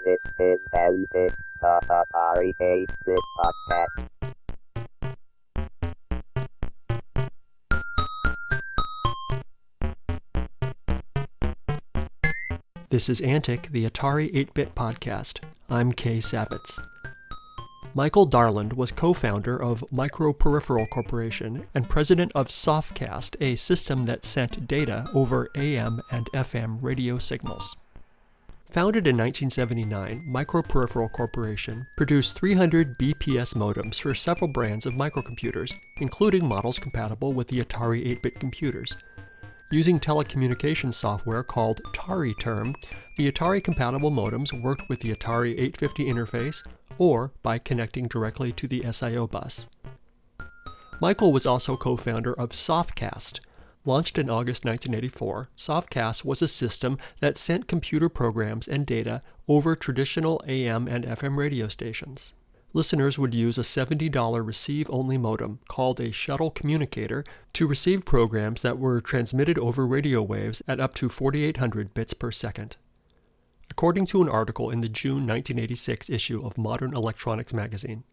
This is Basic, the Atari 8-bit podcast. This is Antic, the Atari 8-bit podcast. I'm Kay Savitz. Michael Darland was co-founder of Microperipheral Corporation and president of Sofcast, a system that sent data over AM and FM radio signals. Founded in 1979, Microperipheral Corporation produced 300 BPS modems for several brands of microcomputers, including models compatible with the Atari 8-bit computers. Using telecommunications software called TariTerm, the Atari-compatible modems worked with the Atari 850 interface or by connecting directly to the SIO bus. Michael was also co-founder of Sofcast. Launched in August 1984, Sofcast was a system that sent computer programs and data over traditional AM and FM radio stations. Listeners would use a $70 receive-only modem called a Shuttle Communicator to receive programs that were transmitted over radio waves at up to 4,800 bits per second. According to an article in the June 1986 issue of Modern Electronics magazine,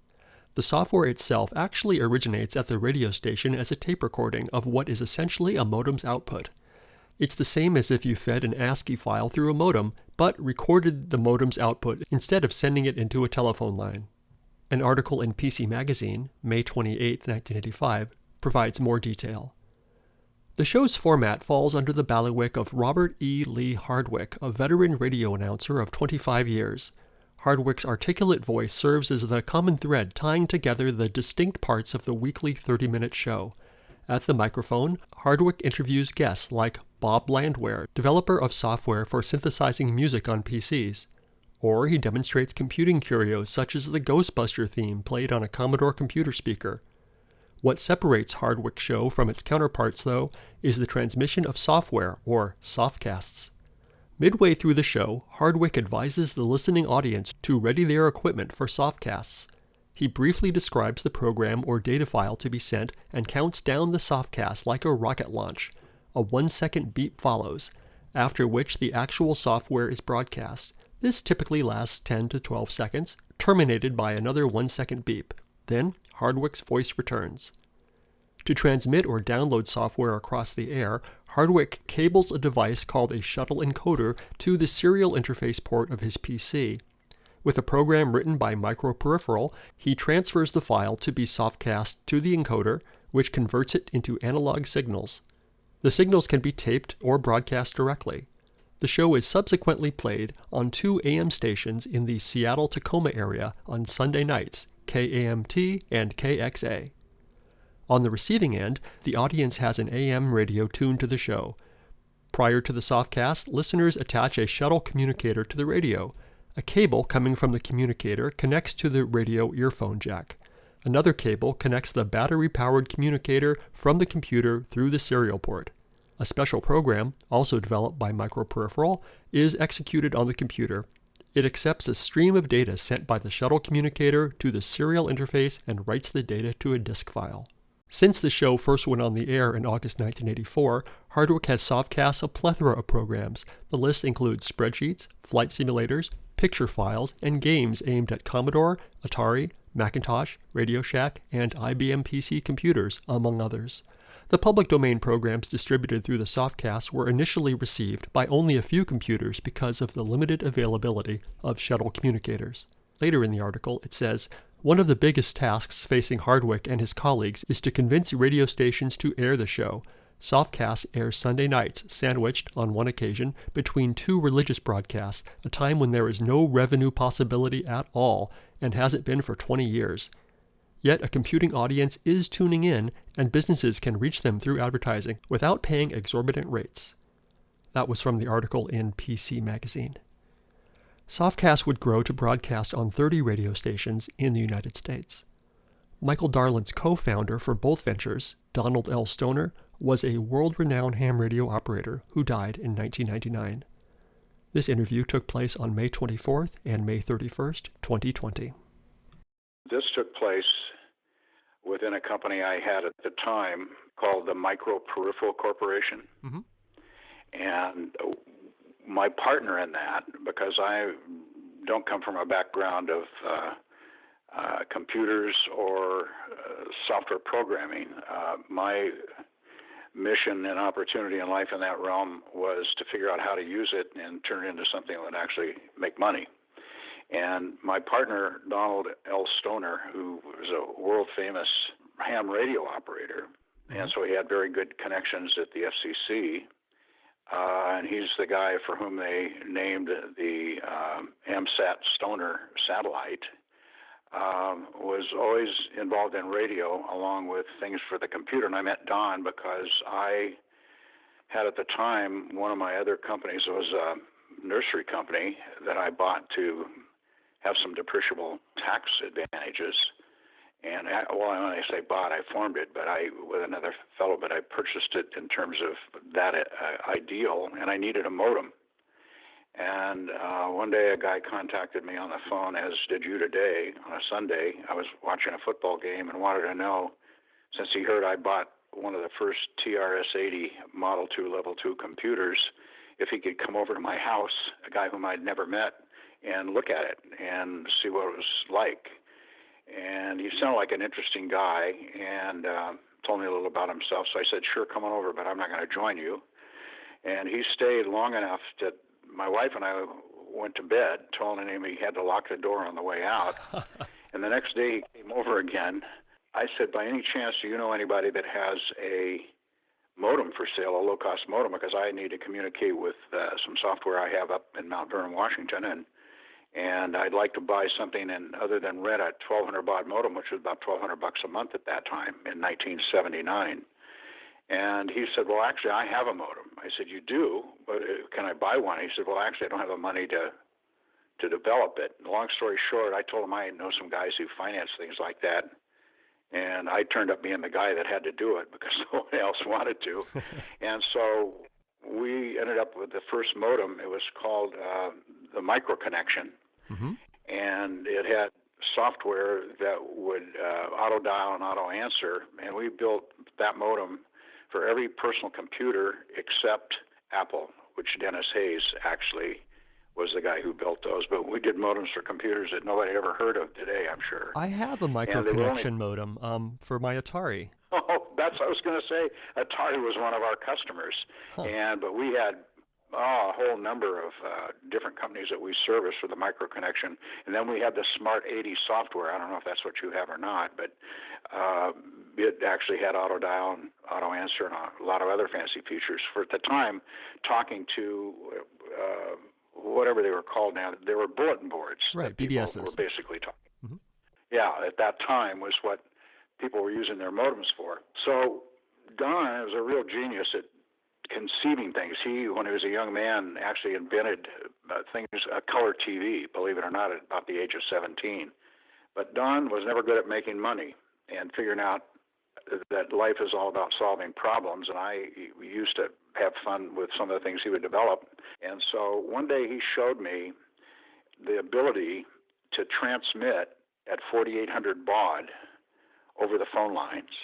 the software itself actually originates at the radio station as a tape recording of what is essentially a modem's output. It's the same as if you fed an ASCII file through a modem, but recorded the modem's output instead of sending it into a telephone line. An article in PC Magazine, May 28, 1985, provides more detail. The show's format falls under the bailiwick of Robert E. Lee Hardwick, a veteran radio announcer of 25 years. Hardwick's articulate voice serves as the common thread tying together the distinct parts of the weekly 30-minute show. At the microphone, Hardwick interviews guests like Bob Landwehr, developer of software for synthesizing music on PCs. Or he demonstrates computing curios such as the Ghostbuster theme played on a Commodore computer speaker. What separates Hardwick's show from its counterparts, though, is the transmission of software, or Sofcasts. Midway through the show, Hardwick advises the listening audience to ready their equipment for Sofcasts. He briefly describes the program or data file to be sent and counts down the Sofcast like a rocket launch. A 1-second beep follows, after which the actual software is broadcast. This typically lasts 10 to 12 seconds, terminated by another 1-second beep. Then, Hardwick's voice returns. To transmit or download software across the air, Hardwick cables a device called a shuttle encoder to the serial interface port of his PC. With a program written by Microperipheral, he transfers the file to be softcast to the encoder, which converts it into analog signals. The signals can be taped or broadcast directly. The show is subsequently played on 2 AM stations in the Seattle-Tacoma area on Sunday nights, KAMT and KXA. On the receiving end, the audience has an AM radio tuned to the show. Prior to the Sofcast, listeners attach a shuttle communicator to the radio. A cable coming from the communicator connects to the radio earphone jack. Another cable connects the battery-powered communicator from the computer through the serial port. A special program, also developed by Microperipheral, is executed on the computer. It accepts a stream of data sent by the shuttle communicator to the serial interface and writes the data to a disk file. Since the show first went on the air in August 1984, Hardwick has softcast a plethora of programs. The list includes spreadsheets, flight simulators, picture files, and games aimed at Commodore, Atari, Macintosh, Radio Shack, and IBM PC computers, among others. The public domain programs distributed through the Sofcast were initially received by only a few computers because of the limited availability of shuttle communicators. Later in the article, it says, one of the biggest tasks facing Hardwick and his colleagues is to convince radio stations to air the show. Sofcast airs Sunday nights, sandwiched, on one occasion, between 2 religious broadcasts, a time when there is no revenue possibility at all, and hasn't been for 20 years. Yet a computing audience is tuning in, and businesses can reach them through advertising without paying exorbitant rates. That was from the article in PC Magazine. Sofcast would grow to broadcast on 30 radio stations in the United States. Michael Darland's co-founder for both ventures, Donald L. Stoner, was a world-renowned ham radio operator who died in 1999. This interview took place on May 24th and May 31st, 2020. This took place within a company I had at the time called the Microperipheral Corporation. Mm-hmm. And my partner in that, because I don't come from a background of computers or software programming. My mission and opportunity in life in that realm was to figure out how to use it and turn it into something that would actually make money. And my partner, Donald L. Stoner, who was a world-famous ham radio operator, and so he had very good connections at the FCC, and he's the guy for whom they named the AMSAT Stoner satellite, was always involved in radio along with things for the computer. And I met Don because I had at the time one of my other companies was a nursery company that I bought to have some depreciable tax advantages. And when I say bought, I formed it, but with another fellow, but I purchased it in terms of that ideal, and I needed a modem. And one day a guy contacted me on the phone, as did you today, on a Sunday. I was watching a football game and wanted to know, since he heard I bought one of the first TRS-80 Model 2 Level 2 computers, if he could come over to my house, a guy whom I'd never met, and look at it and see what it was like. And he sounded like an interesting guy and told me a little about himself. So I said, sure, come on over, but I'm not going to join you. And he stayed long enough that my wife and I went to bed, telling him he had to lock the door on the way out. And the next day he came over again. I said, by any chance, do you know anybody that has a modem for sale, a low-cost modem, because I need to communicate with some software I have up in Mount Vernon, Washington, and I'd like to buy something, and other than rent a 1,200 baud modem, which was about $1,200 a month at that time in 1979. And he said, well, actually, I have a modem. I said, you do? But can I buy one? He said, well, actually, I don't have the money to develop it. Long story short, I told him I know some guys who finance things like that, and I turned up being the guy that had to do it because nobody else wanted to. And so we ended up with the first modem. It was called the Micro Connection, and it had software that would auto dial and auto answer, and we built that modem for every personal computer except Apple, which Dennis Hayes actually was the guy who built those. But we did modems for computers that nobody ever heard of today, I'm sure. I have a Micro Connection modem for my Atari. Oh, that's what I was going to say. Atari was one of our customers, but we had a whole number of different companies that we serviced for the Micro Connection, and then we had the Smart 80 software. I don't know if that's what you have or not, but it actually had auto dial and auto answer and a lot of other fancy features. For at the time, talking to whatever they were called now, there were bulletin boards. Right, that BBSs. people were basically talking. Yeah, at that time was what people were using their modems for. So Don was a real genius at conceiving things. He, when he was a young man, actually invented things, a color TV, believe it or not, at about the age of 17. But Don was never good at making money and figuring out that life is all about solving problems, and we used to have fun with some of the things he would develop. And so one day he showed me the ability to transmit at 4,800 baud over the phone lines.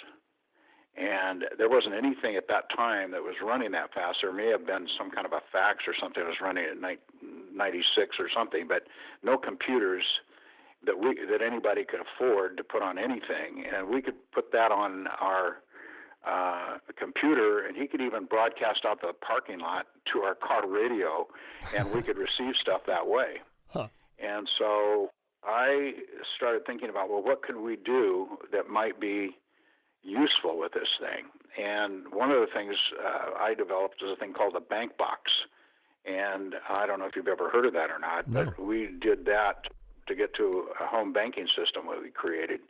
And there wasn't anything at that time that was running that fast. There may have been some kind of a fax or something that was running at 96 or something, but no computers that anybody could afford to put on anything. And we could put that on our computer, and he could even broadcast out the parking lot to our car radio, and we could receive stuff that way. And so I started thinking about, well, what could we do that might be useful with this thing? And one of the things I developed is a thing called the bank box. And I don't know if you've ever heard of that or not, but we did that to get to a home banking system that we created.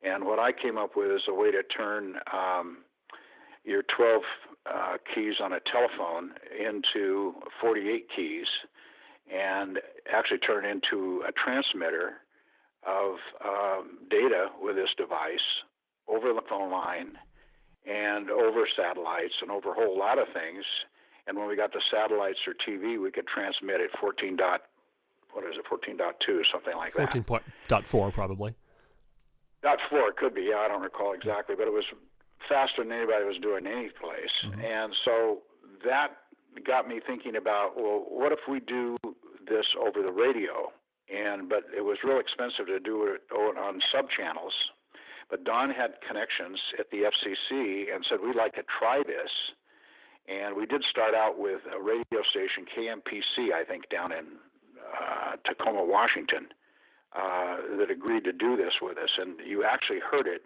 And what I came up with is a way to turn your 12 keys on a telephone into 48 keys and actually turn it into a transmitter of data with this device over the phone line and over satellites and over a whole lot of things. And when we got to satellites or TV, we could transmit at 14.2, something like that. 14.4 probably. .4, it could be. Yeah, I don't recall exactly, but it was faster than anybody was doing any place. And so that got me thinking about, well, what if we do this over the radio? but it was real expensive to do it on sub-channels. But Don had connections at the FCC and said, we'd like to try this. And we did start out with a radio station, KMPC, I think, down in Tacoma, Washington, that agreed to do this with us. And you actually heard it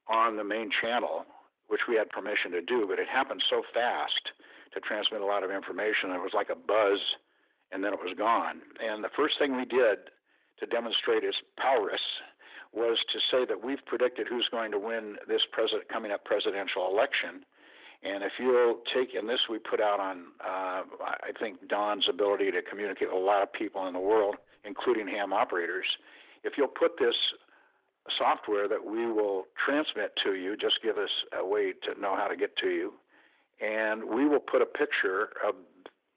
on the main channel, which we had permission to do, but it happened so fast to transmit a lot of information. It was like a buzz, and then it was gone. And the first thing we did to demonstrate its prowess was to say that we've predicted who's going to win this coming up presidential election. And if you'll take, and this we put out on, I think, Don's ability to communicate with a lot of people in the world, including ham operators, if you'll put this software that we will transmit to you, just give us a way to know how to get to you, and we will put a picture of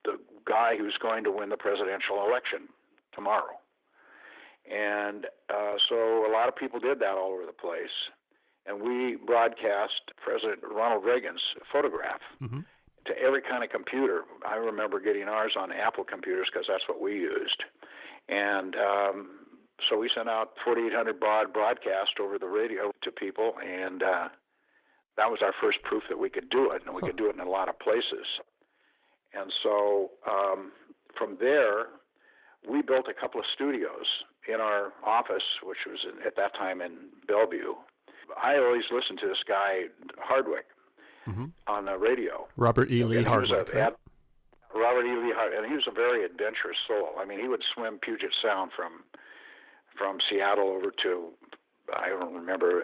the guy who's going to win the presidential election tomorrow. And so a lot of people did that all over the place. And we broadcast President Ronald Reagan's photograph to every kind of computer. I remember getting ours on Apple computers because that's what we used. And so we sent out 4,800 baud broadcast over the radio to people, and that was our first proof that we could do it, and we could do it in a lot of places. And so from there, we built a couple of studios in our office, which was at that time in Bellevue. I always listened to this guy, Hardwick, on the radio. Robert E. Lee Hardwick, right? Robert E. Lee Hardwick, and he was a very adventurous soul. I mean, he would swim Puget Sound from Seattle over to, I don't remember,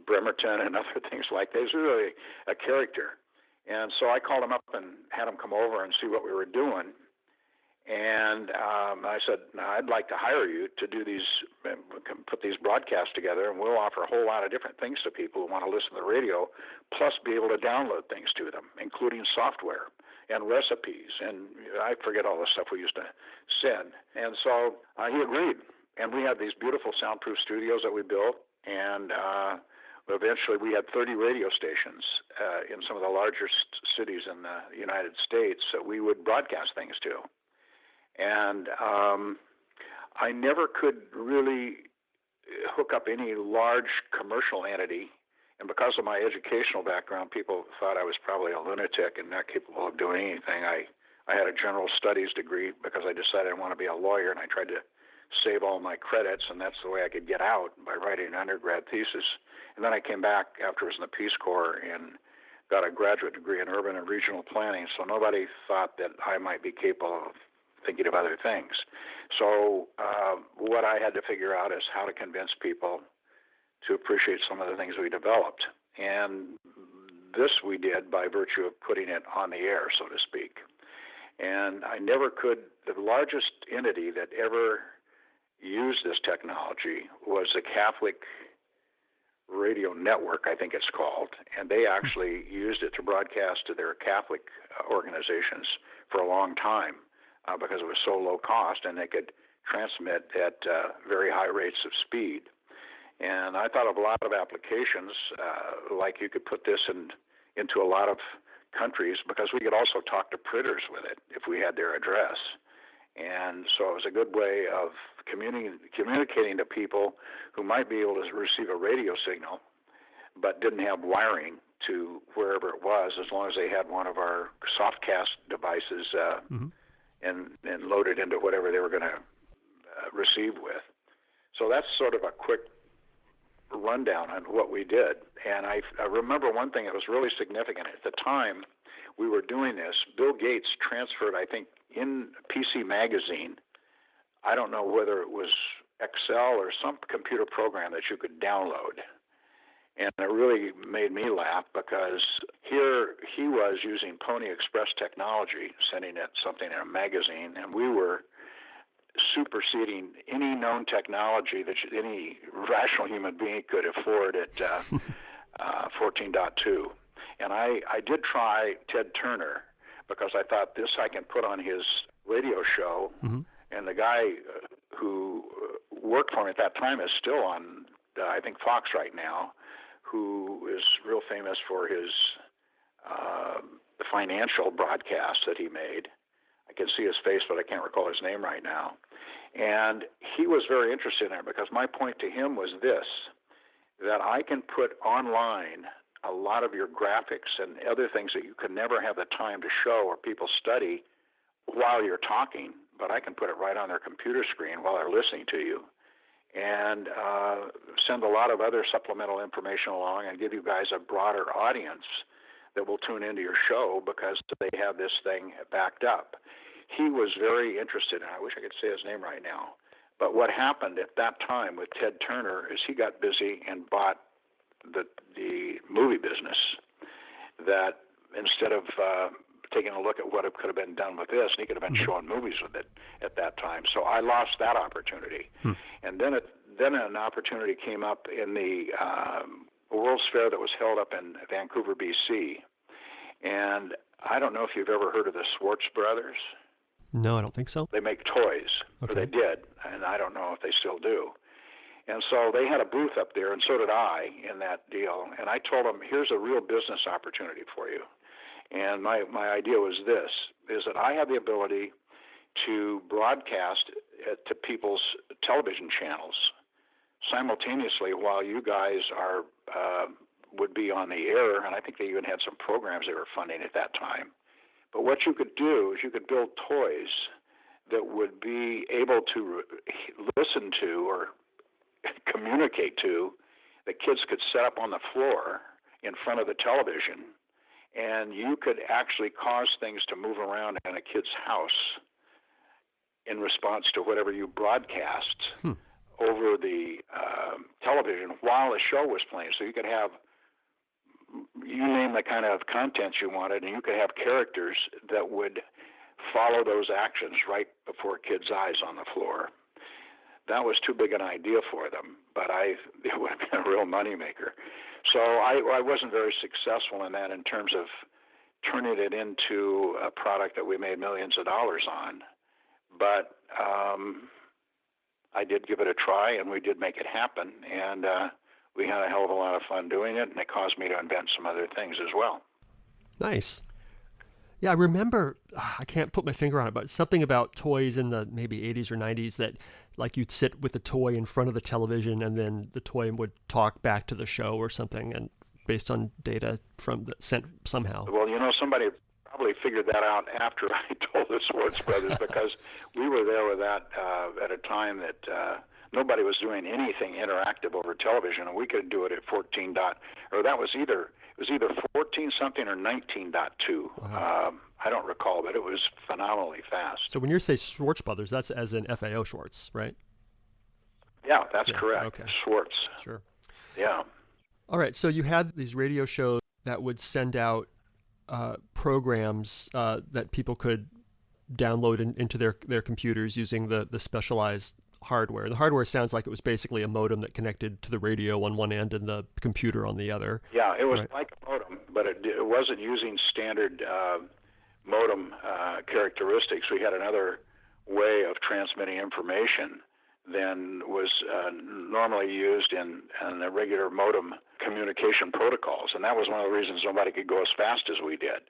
Bremerton and other things like that. He was really a character. And so I called him up and had him come over and see what we were doing. And I said, I'd like to hire you to do these, put these broadcasts together, and we'll offer a whole lot of different things to people who want to listen to the radio, plus be able to download things to them, including software and recipes. And I forget all the stuff we used to send. And so he agreed. And we had these beautiful soundproof studios that we built, and eventually we had 30 radio stations in some of the largest cities in the United States that we would broadcast things to. And I never could really hook up any large commercial entity. And because of my educational background, people thought I was probably a lunatic and not capable of doing anything. I had a general studies degree because I decided I want to be a lawyer, and I tried to save all my credits, and that's the way I could get out, by writing an undergrad thesis. And then I came back after I was in the Peace Corps and got a graduate degree in urban and regional planning, so nobody thought that I might be capable of thinking of other things. So what I had to figure out is how to convince people to appreciate some of the things we developed. And this we did by virtue of putting it on the air, so to speak. And I never could, the largest entity that ever used this technology was the Catholic Radio Network, I think it's called, and they actually used it to broadcast to their Catholic organizations for a long time because it was so low cost, and they could transmit at very high rates of speed. And I thought of a lot of applications, like you could put this into a lot of countries, because we could also talk to printers with it if we had their address. And so it was a good way of communicating to people who might be able to receive a radio signal but didn't have wiring to wherever it was, as long as they had one of our Sofcast devices and loaded into whatever they were going to receive with. So that's sort of a quick rundown on what we did. And I remember one thing that was really significant. At the time we were doing this, Bill Gates transferred, I think, in PC Magazine, I don't know whether it was Excel or some computer program that you could download. And it really made me laugh, because here he was using Pony Express technology, sending it something in a magazine, and we were superseding any known technology that any rational human being could afford at 14.2. And I did try Ted Turner, because I thought this I can put on his radio show. And the guy who worked for me at that time is still on, I think, Fox right now, who is real famous for his financial broadcasts that he made. I can see his face, but I can't recall his name right now. And he was very interested in it because my point to him was this, that I can put online a lot of your graphics and other things that you could never have the time to show or people study while you're talking, but I can put it right on their computer screen while they're listening to you, and send a lot of other supplemental information along and give you guys a broader audience that will tune into your show because they have this thing backed up. He was very interested, and I wish I could say his name right now, but what happened at that time with Ted Turner is he got busy and bought the movie business, that instead of taking a look at what could have been done with this, and he could have been showing movies with it at that time. So I lost that opportunity. And then an opportunity came up in the World's Fair that was held up in Vancouver, BC. And I don't know if you've ever heard of the Schwartz Brothers. No, I don't think so. They make toys, or they did, and I don't know if they still do. And so they had a booth up there, and so did I in that deal. And I told them, here's a real business opportunity for you. And my idea was this, is that I have the ability to broadcast to people's television channels simultaneously while you guys are would be on the air, and I think they even had some programs they were funding at that time. But what you could do is you could build toys that would be able to listen to or communicate to, that kids could set up on the floor in front of the television, and you could actually cause things to move around in a kid's house in response to whatever you broadcast over the television while the show was playing. So you could have, you name the kind of content you wanted, and you could have characters that would follow those actions right before kids' eyes on the floor. That was too big an idea for them, but it would have been a real moneymaker. So I wasn't very successful in that in terms of turning it into a product that we made millions of dollars on. But I did give it a try, and we did make it happen, and we had a hell of a lot of fun doing it, and it caused me to invent some other things as well. Nice. Yeah, I remember, I can't put my finger on it, but something about toys in the maybe 80s or 90s that like you'd sit with the toy in front of the television and then the toy would talk back to the show or something, and based on data sent somehow. Well, somebody probably figured that out after I told the Schwartz Brothers because we were there with that at a time that nobody was doing anything interactive over television, and we could do it at 14 or that was either 14 something or 19.2. Wow. I don't recall, but it was phenomenally fast. So when you say Schwartz Brothers, that's as in FAO Schwartz, right? Yeah, that's correct. Okay. Schwartz. Sure. Yeah. All right. So you had these radio shows that would send out programs that people could download into their computers using the specialized hardware. The hardware sounds like it was basically a modem that connected to the radio on one end and the computer on the other. Yeah, it was like a modem, but it wasn't using standard modem characteristics. We had another way of transmitting information than was normally used in the regular modem communication protocols, and that was one of the reasons nobody could go as fast as we did.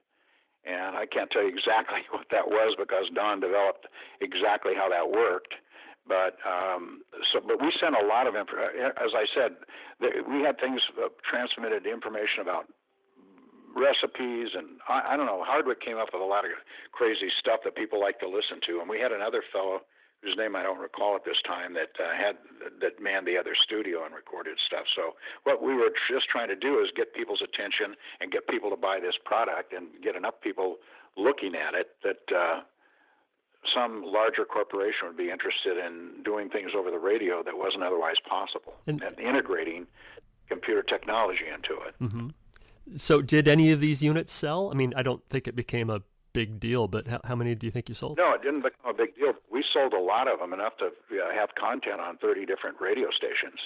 And I can't tell you exactly what that was because Don developed exactly how that worked. But we sent a lot of information. As I said, we had things transmitted information about recipes, and I don't know. Hardwick came up with a lot of crazy stuff that people like to listen to. And we had another fellow whose name I don't recall at this time that manned the other studio and recorded stuff. So what we were just trying to do is get people's attention and get people to buy this product and get enough people looking at it that some larger corporation would be interested in doing things over the radio that wasn't otherwise possible, and integrating computer technology into it. Mm-hmm. So did any of these units sell? I mean, I don't think it became a big deal, but how many do you think you sold? No, it didn't become a big deal. We sold a lot of them, enough to have content on 30 different radio stations.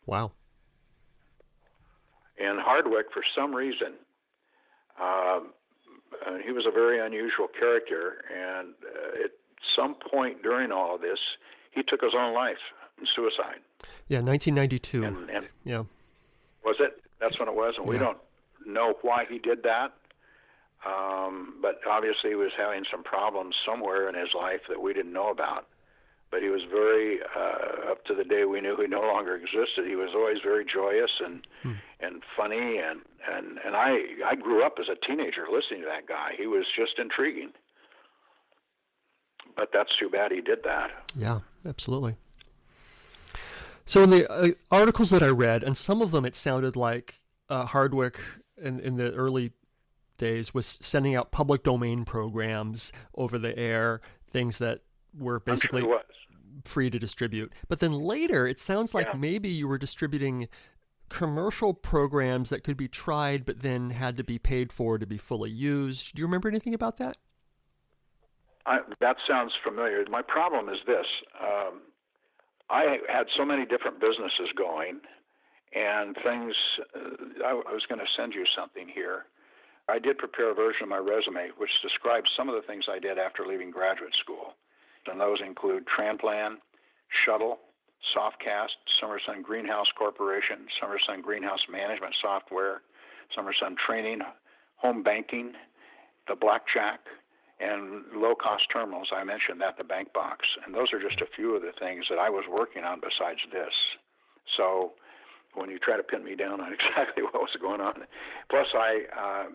Wow. And Hardwick, for some reason, he was a very unusual character, and at some point during all of this, he took his own life in suicide. Yeah, 1992. And yeah. Was it? That's when it was, and we don't know why he did that. But obviously he was having some problems somewhere in his life that we didn't know about. But he was very, up to the day we knew he no longer existed, he was always very joyous and funny. And I grew up as a teenager listening to that guy. He was just intriguing. But that's too bad he did that. Yeah, absolutely. So in the articles that I read, and some of them it sounded like Hardwick in the early days was sending out public domain programs over the air, things that were basically free to distribute. But then later it sounds like maybe you were distributing commercial programs that could be tried but then had to be paid for to be fully used. Do you remember anything about that? That sounds familiar. My problem is this. I had so many different businesses going and things. I was going to send you something here. I did prepare a version of my resume which describes some of the things I did after leaving graduate school. And those include Transplan, Shuttle, Sofcast, Summersun Greenhouse Corporation, Summersun Greenhouse Management Software, Summersun Training, Home Banking, the Blackjack, and low-cost terminals. I mentioned that, the bank box. And those are just a few of the things that I was working on besides this. So when you try to pin me down on exactly what was going on. Plus, I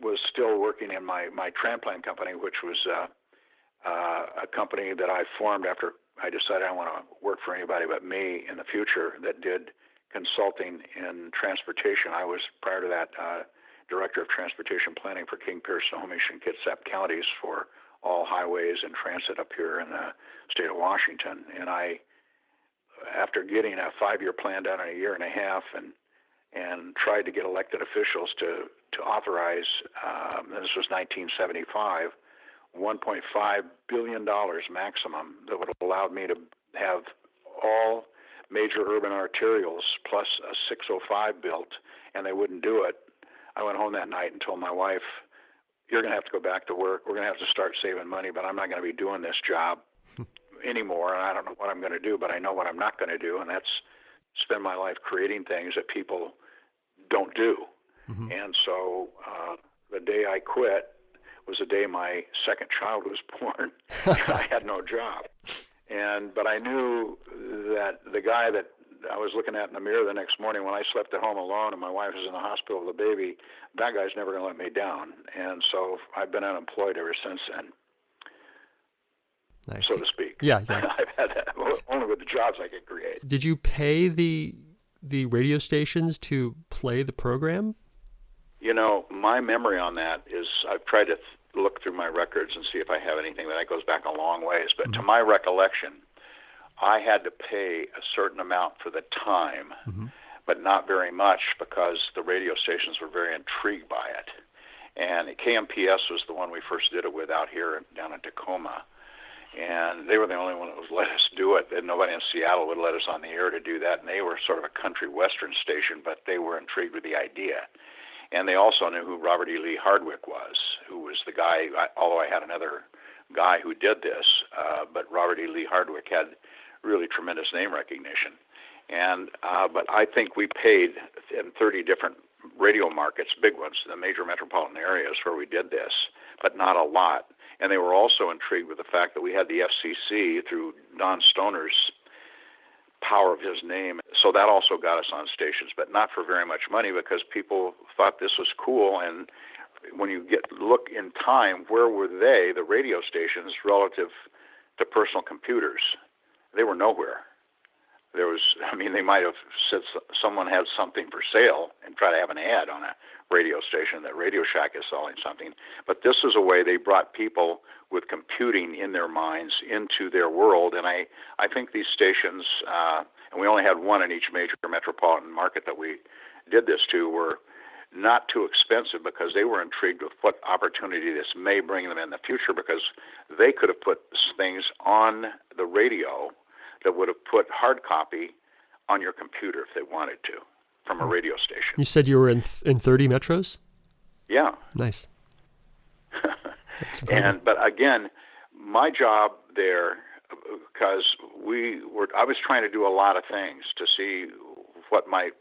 was still working in my Transplan company, which was a company that I formed after I decided I want to work for anybody but me in the future that did consulting in transportation. I was, prior to that, Director of Transportation Planning for King, Pierce, Snohomish, and Kitsap counties for all highways and transit up here in the state of Washington. And I, after getting a 5-year plan done in a year and a half and tried to get elected officials to authorize, this was 1975, $1.5 billion maximum that would have allowed me to have all major urban arterials plus a 605 built, and they wouldn't do it. I went home that night and told my wife, you're going to have to go back to work. We're going to have to start saving money, but I'm not going to be doing this job anymore, and I don't know what I'm going to do, but I know what I'm not going to do, and that's spend my life creating things that people don't do. Mm-hmm. And so the day I quit was the day my second child was born. I had no job. But I knew that the guy that I was looking at in the mirror the next morning when I slept at home alone and my wife was in the hospital with a baby, that guy's never going to let me down. And so I've been unemployed ever since then, so to speak. Yeah. I've had that only with the jobs I could create. Did you pay the radio stations to play the program? You know, my memory on that is I've tried to look through my records and see if I have anything, but that goes back a long ways. But to my recollection, I had to pay a certain amount for the time, but not very much because the radio stations were very intrigued by it. And KMPS was the one we first did it with out here down in Tacoma. And they were the only one that would let us do it. And nobody in Seattle would let us on the air to do that. And they were sort of a country western station, but they were intrigued with the idea. And they also knew who Robert E. Lee Hardwick was, who was the guy, although I had another guy who did this, but Robert E. Lee Hardwick had really tremendous name recognition. And but I think we paid in 30 different radio markets, big ones, the major metropolitan areas where we did this, but not a lot. And they were also intrigued with the fact that we had the FCC through Don Stoner's power of his name. So that also got us on stations, but not for very much money because people thought this was cool. And when you look in time, where were they, the radio stations, relative to personal computers? They were nowhere. They might have said someone had something for sale and try to have an ad on a radio station that Radio Shack is selling something. But this is a way they brought people with computing in their minds into their world. And I think these stations, and we only had one in each major metropolitan market that we did this to, were not too expensive because they were intrigued with what opportunity this may bring them in the future, because they could have put things on the radio that would have put hard copy on your computer if they wanted to from a radio station. You said you were in 30 metros? Yeah. Nice. But again, my job there, because I was trying to do a lot of things to see what might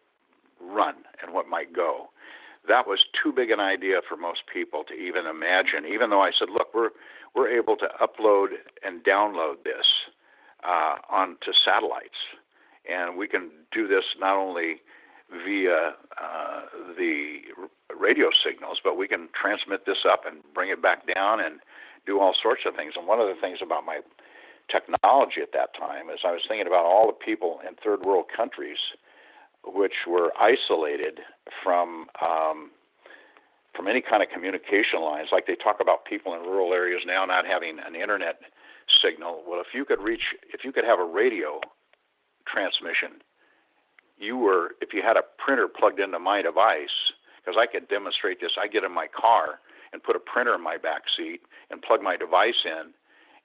run and what might go. that was too big an idea for most people to even imagine. Even though I said, look, we're able to upload and download this onto satellites, and we can do this not only via the radio signals, but we can transmit this up and bring it back down and do all sorts of things. And one of the things about my technology at that time is I was thinking about all the people in third world countries which were isolated from any kind of communication lines. Like they talk about people in rural areas now not having an internet signal. Well, if you could have a radio transmission, if you had a printer plugged into my device, because I could demonstrate this, I get in my car and put a printer in my back seat and plug my device in,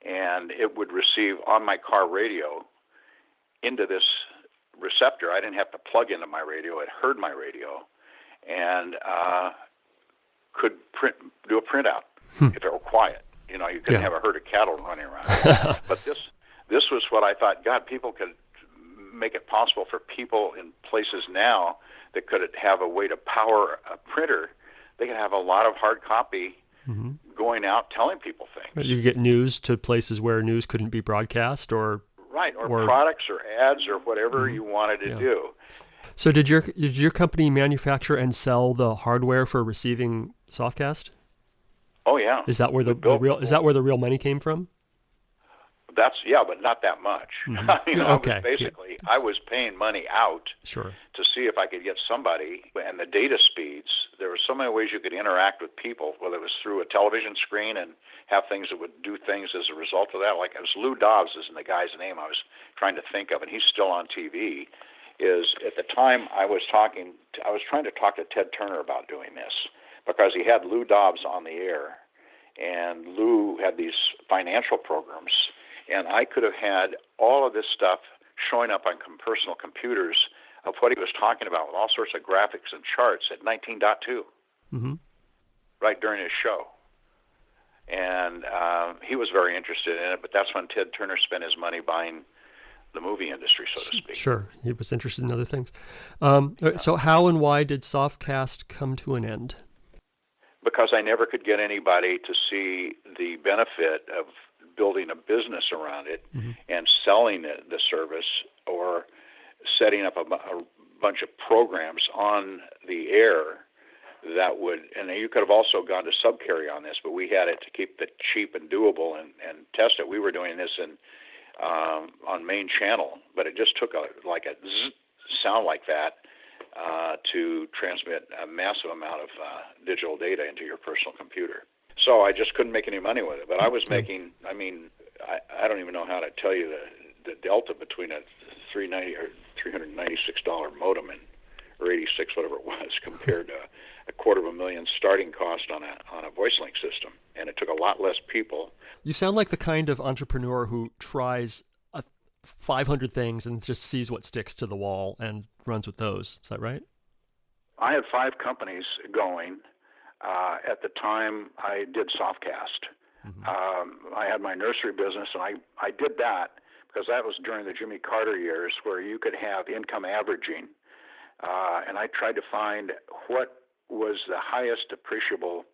and it would receive on my car radio into this receptor. I didn't have to plug into my radio. It heard my radio and could do a printout if it were quiet. You know, you couldn't have a herd of cattle running around. But this was what I thought, God, people could make it possible for people in places now that could have a way to power a printer. They could have a lot of hard copy going out telling people things. You get news to places where news couldn't be broadcast, or products or ads or whatever you wanted to do. So did your company manufacture and sell the hardware for receiving Sofcast? Oh yeah. Is that where the real money came from? But not that much. I mean, I was paying money out to see if I could get somebody, and the data speeds, there were so many ways you could interact with people, whether it was through a television screen and have things that would do things as a result of that. Like it was Lou Dobbs is the guy's name I was trying to think of, and he's still on TV. Is at the time I was trying to talk to Ted Turner about doing this because he had Lou Dobbs on the air, and Lou had these financial programs. And I could have had all of this stuff showing up on personal computers of what he was talking about with all sorts of graphics and charts at 19.2, right during his show. And he was very interested in it, but that's when Ted Turner spent his money buying the movie industry, so to speak. Sure, he was interested in other things. So how and why did Sofcast come to an end? Because I never could get anybody to see the benefit of building a business around it and selling the service, or setting up a bunch of programs on the air that would, and you could have also gone to subcarrier on this, but we had it to keep it cheap and doable and test it. We were doing this on main channel, but it just took a zzz sound like that to transmit a massive amount of digital data into your personal computer. So I just couldn't make any money with it. But I was making, I don't even know how to tell you the delta between a $396 modem or 86, whatever it was, compared to $250,000 starting cost on a voice link system. And it took a lot less people. You sound like the kind of entrepreneur who tries 500 things and just sees what sticks to the wall and runs with those. Is that right? I had 5 companies going. At the time, I did Sofcast. I had my nursery business, and I did that because that was during the Jimmy Carter years where you could have income averaging. And I tried to find what was the highest appreciable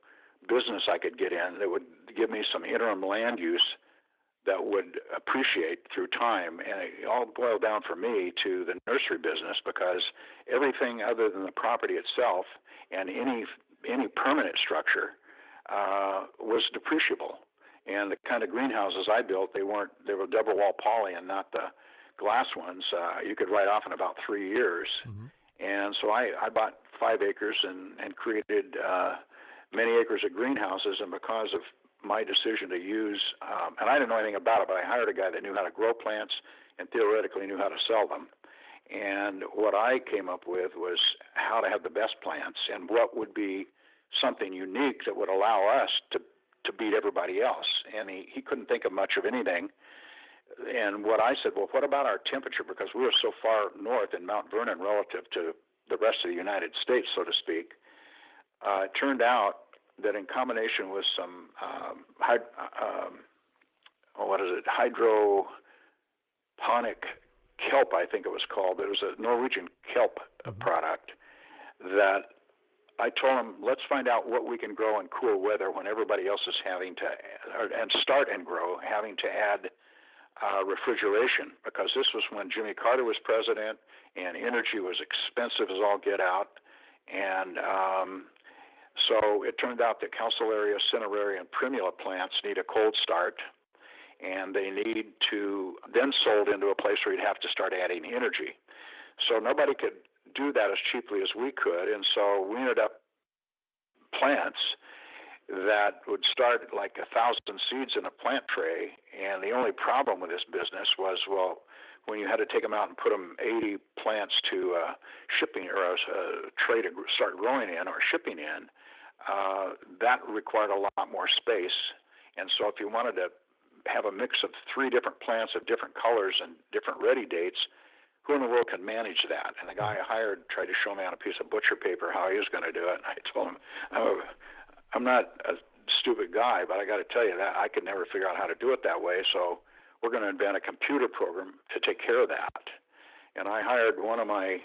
business I could get in that would give me some interim land use that would appreciate through time. And it all boiled down for me to the nursery business, because everything other than the property itself and any permanent structure was depreciable. And the kind of greenhouses I built, they were double wall poly and not the glass ones. You could write off in about 3 years. And so I bought 5 acres and created many acres of greenhouses. And because of my decision to use, and I didn't know anything about it, but I hired a guy that knew how to grow plants and theoretically knew how to sell them. And what I came up with was how to have the best plants and what would be something unique that would allow us to beat everybody else. And he couldn't think of much of anything. And what I said, well, what about our temperature? Because we were so far north in Mount Vernon relative to the rest of the United States, so to speak. It turned out that in combination with some hydroponic kelp, I think it was called. It was a Norwegian kelp product that I told them, let's find out what we can grow in cool weather when everybody else is having to, and start and grow, having to add refrigeration, because this was when Jimmy Carter was president and energy was expensive as all get out. And so it turned out that Calceolaria, Cineraria, and Primula plants need a cold start, and they need to then sold into a place where you'd have to start adding energy. So nobody could do that as cheaply as we could, and so we ended up plants that would start like 1,000 seeds in a plant tray, and the only problem with this business was, well, when you had to take them out and put them 80 plants to shipping or a tray to start growing in or shipping in, that required a lot more space. And so if you wanted to have a mix of 3 different plants of different colors and different ready dates, who in the world can manage that? And the guy I hired tried to show me on a piece of butcher paper how he was going to do it. And I told him, I'm not a stupid guy, but I got to tell you that I could never figure out how to do it that way. So we're going to invent a computer program to take care of that. And I hired one of my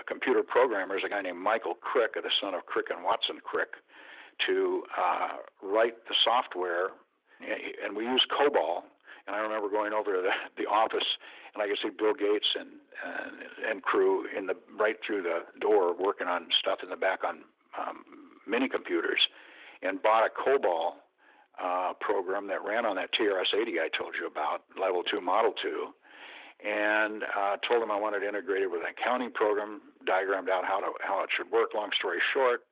computer programmers, a guy named Michael Crick, the son of Crick and Watson Crick, to write the software. And we used COBOL. And I remember going over to the office, and I could see Bill Gates and crew right through the door working on stuff in the back on mini computers, and bought a COBOL program that ran on that TRS-80 I told you about, Level 2, Model 2, and told him I wanted to integrate it with an accounting program, diagrammed out how it should work. Long story short,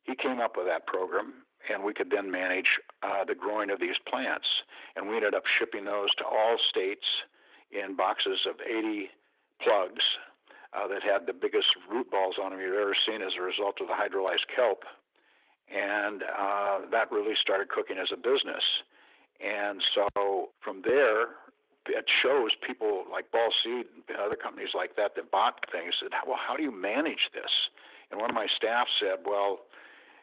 he came up with that program, and we could then manage the growing of these plants. And we ended up shipping those to all states in boxes of 80 plugs that had the biggest root balls on them you've ever seen as a result of the hydrolyzed kelp. And that really started cooking as a business. And so from there, it shows people like Ball Seed and other companies like that bought things, said, well, how do you manage this? And one of my staff said, well,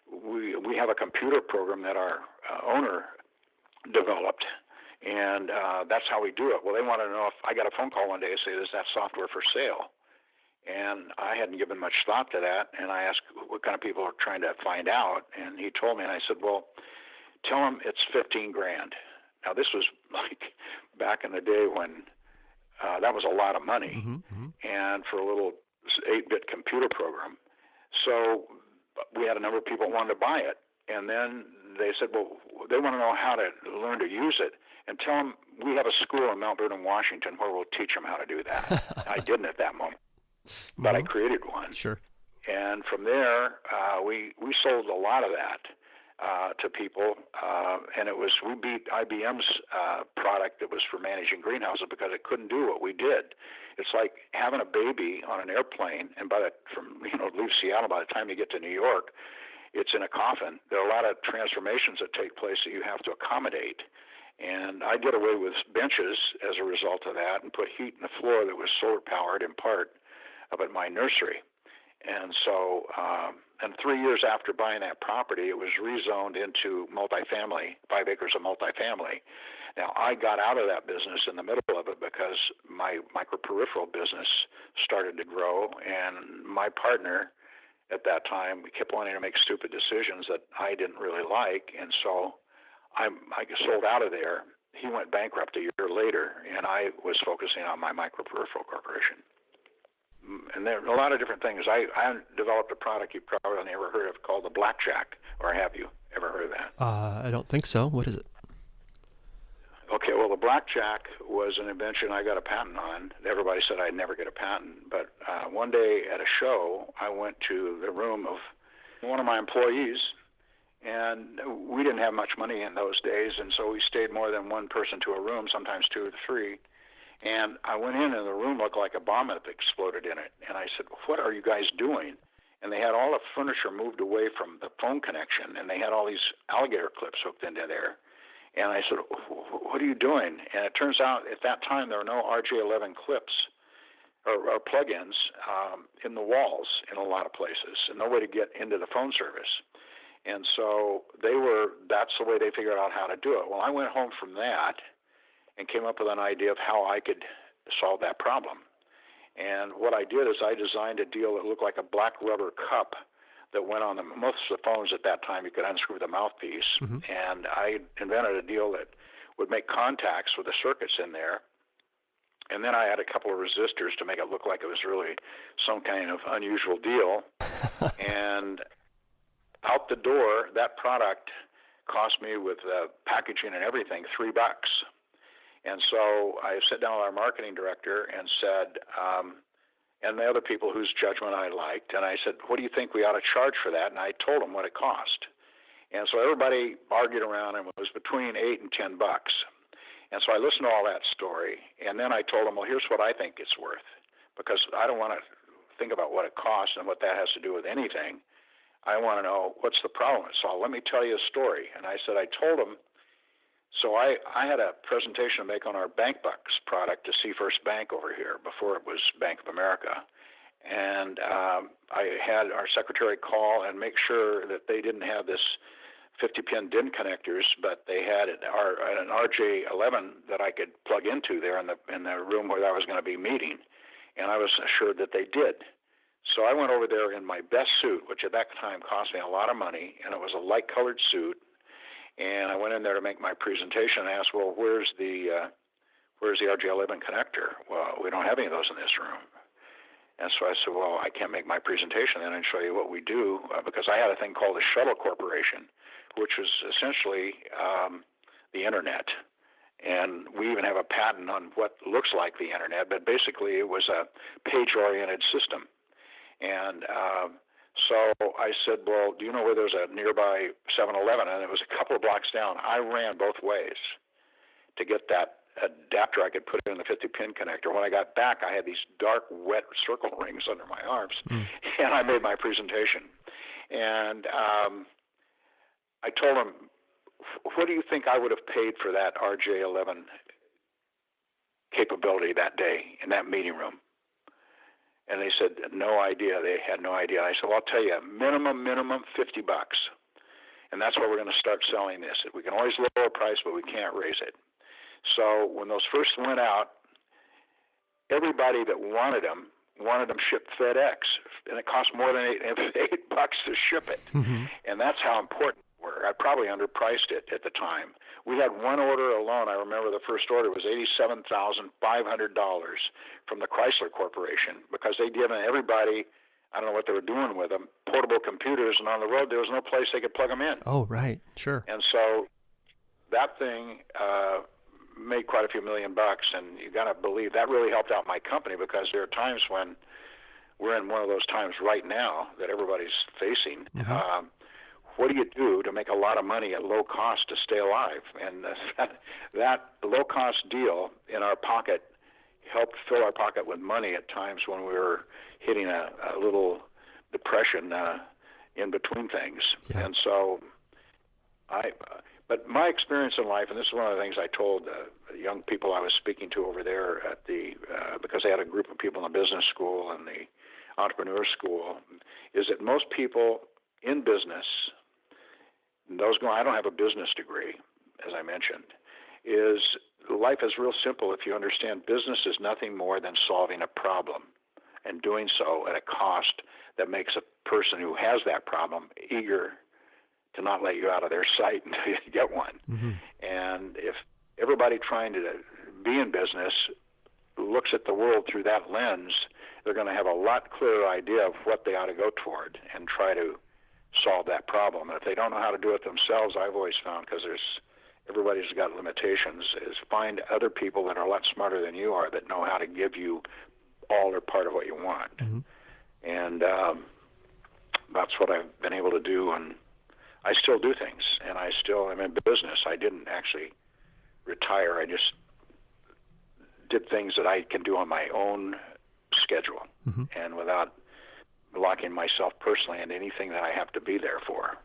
we have a computer program that our owner developed, and that's how we do it. Well, they wanted to know if I got a phone call one day and say, is that software for sale? And I hadn't given much thought to that, and I asked what kind of people are trying to find out, and he told me, and I said, well, tell him it's $15,000. Now, this was like back in the day when that was a lot of money, and for a little 8-bit computer program. So we had a number of people who wanted to buy it, and then they said, well, they want to know how to learn to use it, and tell them we have a school in Mount Vernon, Washington, where we'll teach them how to do that. I didn't at that moment, but I created one. Sure. And from there, we sold a lot of that to people, and we beat IBM's product that was for managing greenhouses because it couldn't do what we did. It's like having a baby on an airplane, and leave Seattle, by the time you get to New York, it's in a coffin. There are a lot of transformations that take place that you have to accommodate. And I did away with benches as a result of that and put heat in the floor that was solar powered in part up at my nursery. And so, and 3 years after buying that property, it was rezoned into multifamily, 5 acres of multifamily. Now, I got out of that business in the middle of it because my microperipheral business started to grow, and my partner at that time kept wanting to make stupid decisions that I didn't really like, and so I sold out of there. He went bankrupt a year later, and I was focusing on my Microperipheral Corporation. And there are a lot of different things. I developed a product you've probably never heard of called the Blackjack, or have you ever heard of that? I don't think so. What is it? Okay, well, the Blackjack was an invention I got a patent on. Everybody said I'd never get a patent, but one day at a show, I went to the room of one of my employees, and we didn't have much money in those days, and so we stayed more than one person to a room, sometimes 2 or 3. And I went in, and the room looked like a bomb had exploded in it. And I said, what are you guys doing? And they had all the furniture moved away from the phone connection, and they had all these alligator clips hooked into there. And I said, what are you doing? And it turns out at that time there were no RJ11 clips or plugins in the walls in a lot of places, and no way to get into the phone service. And so that's the way they figured out how to do it. Well, I went home from that and came up with an idea of how I could solve that problem. And what I did is I designed a deal that looked like a black rubber cup that went on them. Most of the phones at that time, you could unscrew the mouthpiece, and I invented a deal that would make contacts with the circuits in there, and then I had a couple of resistors to make it look like it was really some kind of unusual deal. And out the door, that product cost me, with packaging and everything, $3. And so I sat down with our marketing director and said, and the other people whose judgment I liked, and I said, what do you think we ought to charge for that? And I told them what it cost. And so everybody argued around, and it was between $8 and $10. And so I listened to all that story, and then I told them, well, here's what I think it's worth, because I don't want to think about what it costs and what that has to do with anything. I want to know what's the problem. So let me tell you a story. And I said, I told them, so I had a presentation to make on our Bank Bucks product to See First Bank over here before it was Bank of America. And I had our secretary call and make sure that they didn't have this 50-pin DIN connectors, but they had an RJ11 that I could plug into there in the room where I was going to be meeting. And I was assured that they did. So I went over there in my best suit, which at that time cost me a lot of money, and it was a light-colored suit. And I went in there to make my presentation and asked, well, where's the RJ11 connector? Well, we don't have any of those in this room. And so I said, well, I can't make my presentation then and show you what we do, because I had a thing called the Shuttle Corporation, which was essentially the Internet. And we even have a patent on what looks like the Internet, but basically it was a page-oriented system. And so I said, well, do you know where there's a nearby 7-Eleven? And it was a couple of blocks down. I ran both ways to get that adapter I could put in the 50-pin connector. When I got back, I had these dark, wet circle rings under my arms, and I made my presentation. And I told them, what do you think I would have paid for that RJ11 capability that day in that meeting room? And they said, no idea. They had no idea. I said, well, I'll tell you, minimum, $50. And that's why we're going to start selling this. We can always lower price, but we can't raise it. So when those first went out, everybody that wanted them shipped FedEx, and it cost more than $8 to ship it. And that's how important they were. I probably underpriced it at the time. We had one order alone. I remember the first order was $87,500 from the Chrysler Corporation, because they'd given everybody, I don't know what they were doing with them, portable computers, and on the road there was no place they could plug them in. Oh, right, sure. And so that thing made quite a few $1 million, and you got to believe that really helped out my company, because there are times when we're in one of those times right now that everybody's facing. What do you do to make a lot of money at low cost to stay alive? And that low-cost deal in our pocket helped fill our pocket with money at times when we were hitting a little depression in between things. Yeah. And so but my experience in life, and this is one of the things I told young people I was speaking to over there at because they had a group of people in the business school and the entrepreneur school, is that most people in business, those going, I don't have a business degree, as I mentioned, is life is real simple if you understand business is nothing more than solving a problem and doing so at a cost that makes a person who has that problem eager to not let you out of their sight until you get one. And if everybody trying to be in business looks at the world through that lens, they're going to have a lot clearer idea of what they ought to go toward and try to solve that problem. And if they don't know how to do it themselves, I've always found, because everybody's got limitations, is find other people that are a lot smarter than you are that know how to give you all or part of what you want. And that's what I've been able to do, and I still do things, and I still am in business. I didn't actually retire. I just did things that I can do on my own schedule and without locking myself personally into anything that I have to be there for.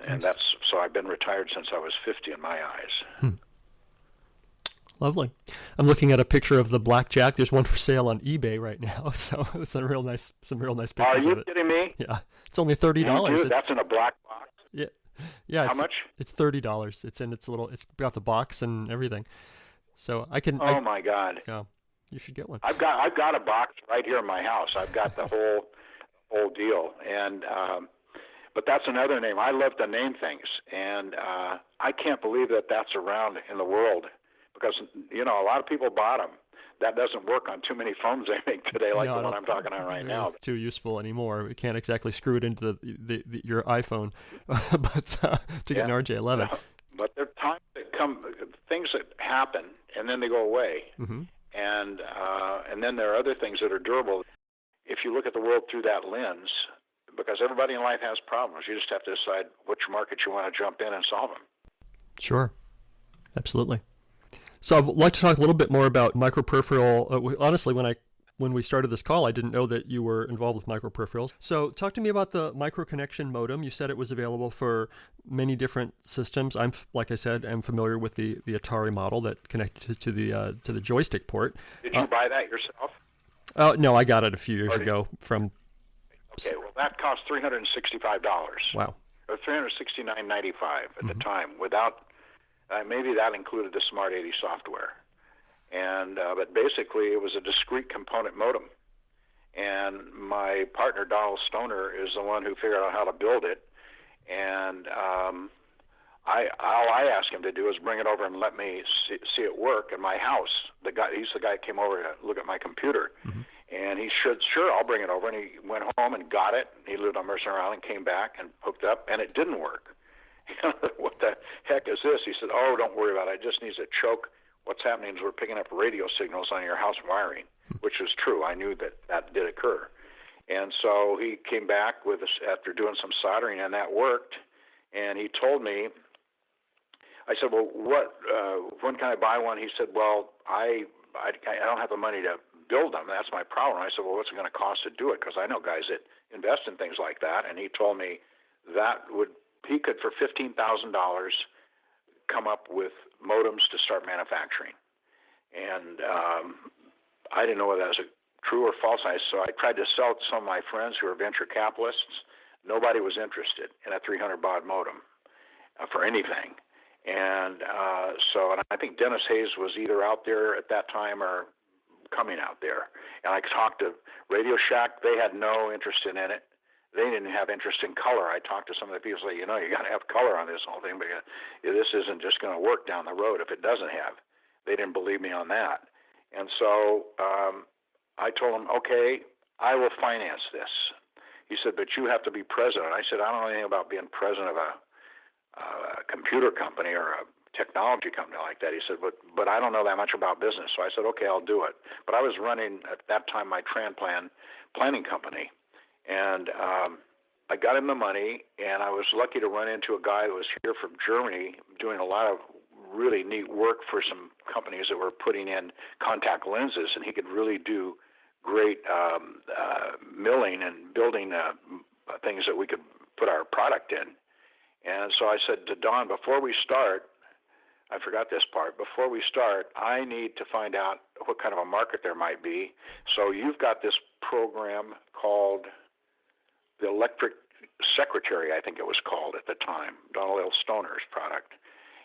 And so I've been retired since I was 50 in my eyes. Lovely. I'm looking at a picture of the blackjack. There's one for sale on eBay right now, so it's some real nice pictures of it. Are you kidding me? Yeah, it's only $30. That's in a black box. Yeah. How much? It's $30. It's got the box and everything. So I can. Oh my God. Yeah, you should get one. I've got a box right here in my house. I've got the whole whole deal. And but that's another name. I love to name things, and I can't believe that that's around in the world because a lot of people bought them. That doesn't work on too many phones they make today, like the one I'm talking on right now. It's too useful anymore. We can't exactly screw it into your iPhone, but to get an RJ11. No, but there are times that come, things that happen, and then they go away. Mm-hmm. And then there are other things that are durable. If you look at the world through that lens, because everybody in life has problems, you just have to decide which market you want to jump in and solve them. Sure, absolutely. So I'd like to talk a little bit more about microperipheral. Honestly, when we started this call, I didn't know that you were involved with microperipherals. So talk to me about the microconnection modem. You said it was available for many different systems. Like I said, I'm familiar with the Atari model that connected to the joystick port. Did you buy that yourself? No, I got it a few years ago from. Okay, well that cost $365. Wow. Or $369.95 at the time, without. Maybe that included the Smart 80 software, and but basically it was a discrete component modem. And my partner Donald Stoner is the one who figured out how to build it. And all I asked him to do is bring it over and let me see it work in my house. He's the guy that came over to look at my computer, and he said, "Sure, I'll bring it over." And he went home and got it. He lived on Mercer Island, came back and hooked up, and it didn't work. What the heck is this? He said, "Oh, don't worry about it. It just needs a choke. What's happening is we're picking up radio signals on your house wiring," which is true. I knew that did occur. And so he came back with us after doing some soldering, and that worked. And he told me, I said, "Well, when can I buy one?" He said, "Well, I don't have the money to build them. That's my problem." I said, "Well, what's it going to cost to do it?" Because I know guys that invest in things like that. And he told me he could, for $15,000, come up with modems to start manufacturing. And I didn't know whether that was true or false. So I tried to sell it to some of my friends who are venture capitalists. Nobody was interested in a 300 baud modem for anything. And and I think Dennis Hayes was either out there at that time or coming out there. And I talked to Radio Shack. They had no interest in it. They didn't have interest in color. I talked to some of the people say, you got to have color on this whole thing, because this isn't just going to work down the road if it doesn't have. They didn't believe me on that. And so I told him, okay, I will finance this. He said, but you have to be president. I said, I don't know anything about being president of a computer company or a technology company like that. He said, but I don't know that much about business. So I said, okay, I'll do it. But I was running at that time my planning company. And I got him the money, and I was lucky to run into a guy that was here from Germany doing a lot of really neat work for some companies that were putting in contact lenses, and he could really do great milling and building things that we could put our product in. And so I said to Don, before we start, I forgot this part, before we start, I need to find out what kind of a market there might be. So you've got this program called the Electric Secretary, I think it was called at the time, Donald L. Stoner's product.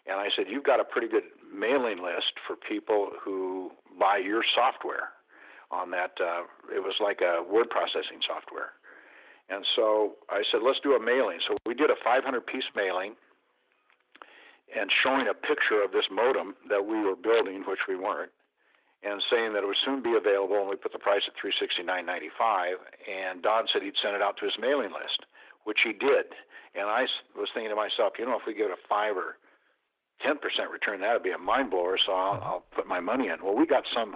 And I said, you've got a pretty good mailing list for people who buy your software on that. It was like a word processing software. And so I said, let's do a mailing. So we did a 500-piece mailing and showing a picture of this modem that we were building, which we weren't, and saying that it would soon be available, and we put the price at $369.95. And Don said he'd send it out to his mailing list, which he did. And I was thinking to myself, if we get a 5 or 10% return, that would be a mind blower. So I'll put my money in. Well, we got some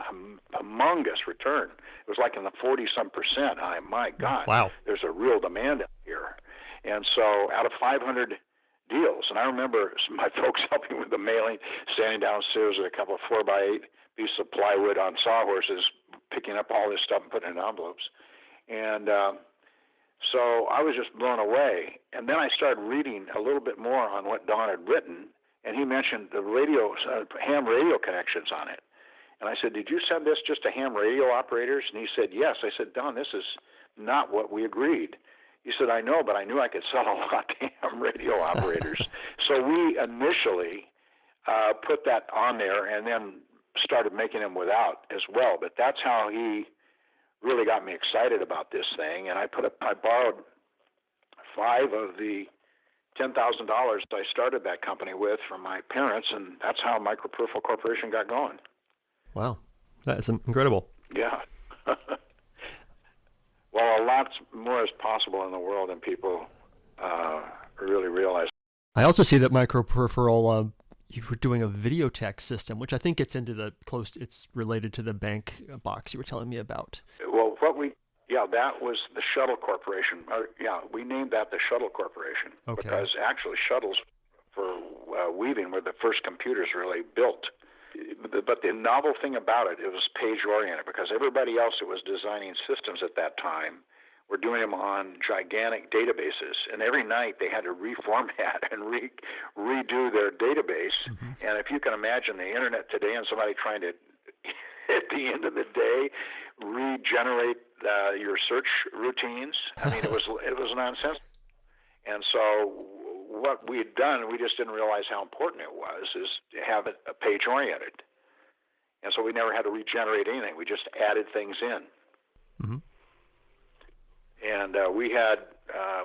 humongous return. It was like in the 40-some percent. My God, wow. There's a real demand out here. And so out of 500 deals, and I remember my folks helping with the mailing, standing downstairs with a couple of 4x8 pieces of plywood on sawhorses, picking up all this stuff and putting it in envelopes. And so I was just blown away. And then I started reading a little bit more on what Don had written, and he mentioned the ham radio connections on it. And I said, did you send this just to ham radio operators? And he said, yes. I said, Don, this is not what we agreed. He said, I know, but I knew I could sell a lot to ham radio operators. So we initially put that on there and then started making them without as well. But that's how he really got me excited about this thing, and I borrowed 5 of the $10,000 I started that company with from my parents, and that's how Microperipheral Corporation got going. Wow, that is incredible. Yeah. Well, a lot more is possible in the world than people really realize. I also see that Microperipheral, you were doing a videotech system, which I think gets into it's related to the bank box you were telling me about. Well, that was the Shuttle Corporation. We named that the Shuttle Corporation because actually shuttles for weaving were the first computers really built. But the novel thing about it was page-oriented, because everybody else that was designing systems at that time were doing them on gigantic databases, and every night they had to reformat and redo their database. Mm-hmm. And if you can imagine the internet today and somebody trying to, at the end of the day, regenerate your search routines, I mean, it was nonsense. And so what we had done, we just didn't realize how important it was, is to have it page-oriented. And so we never had to regenerate anything. We just added things in. Mm-hmm. And we had,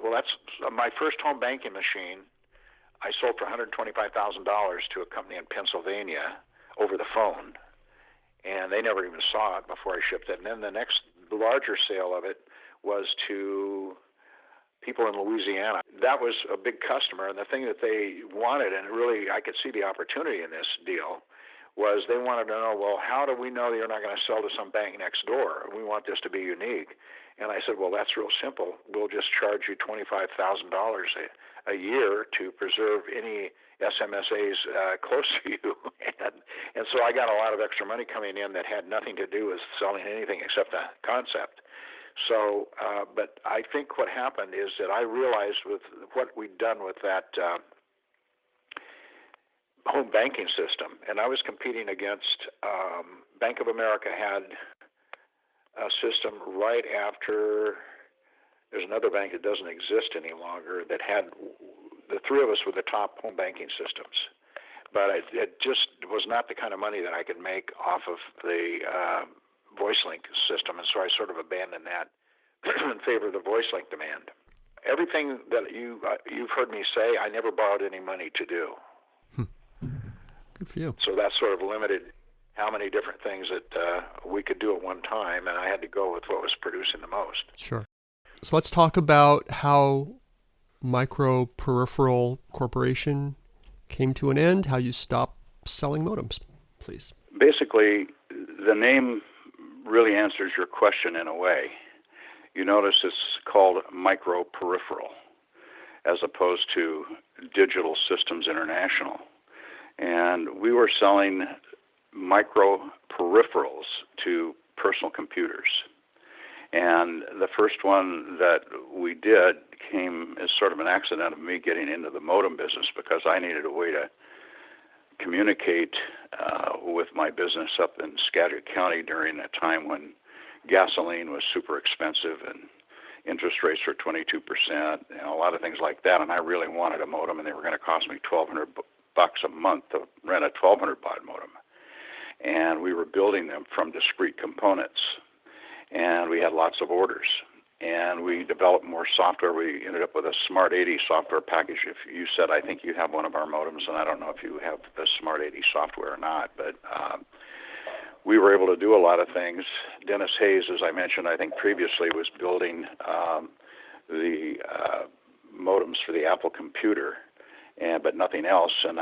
that's my first home banking machine. I sold for $125,000 to a company in Pennsylvania over the phone, and they never even saw it before I shipped it. And then the next larger sale of it was to people in Louisiana. That was a big customer, and the thing that they wanted, and really I could see the opportunity in this deal, was they wanted to know, well, how do we know that you're not going to sell to some bank next door? We want this to be unique. And I said, well, that's real simple. We'll just charge you $25,000 a year to preserve any SMSAs close to you. and so I got a lot of extra money coming in that had nothing to do with selling anything except the concept. So, but I think what happened is that I realized with what we'd done with that home banking system, and I was competing against Bank of America had a system right after, there's another bank that doesn't exist any longer that had, the three of us were the top home banking systems. But it just was not the kind of money that I could make off of the VoiceLink system, and so I sort of abandoned that in favor of the VoiceLink demand. Everything that you've heard me say, I never borrowed any money to do. Good for you. So that sort of limited how many different things that we could do at one time, and I had to go with what was producing the most. Sure. So let's talk about how Microperipheral Corporation came to an end, how you stopped selling modems, please. Basically, the name really answers your question in a way. You notice it's called Microperipheral as opposed to Digital Systems International. And we were selling microperipherals to personal computers. And the first one that we did came as sort of an accident of me getting into the modem business, because I needed a way to communicate with my business up in Skagit County during a time when gasoline was super expensive and interest rates were 22%, and a lot of things like that. And I really wanted a modem, and they were going to cost me $1,200 a month to rent a 1,200 baud modem. And we were building them from discrete components, and we had lots of orders. And we developed more software. We ended up with a Smart 80 software package. If you said, I think you have one of our modems, and I don't know if you have the Smart 80 software or not, but we were able to do a lot of things. Dennis Hayes, as I mentioned, I think previously, was building the modems for the Apple computer, but nothing else. And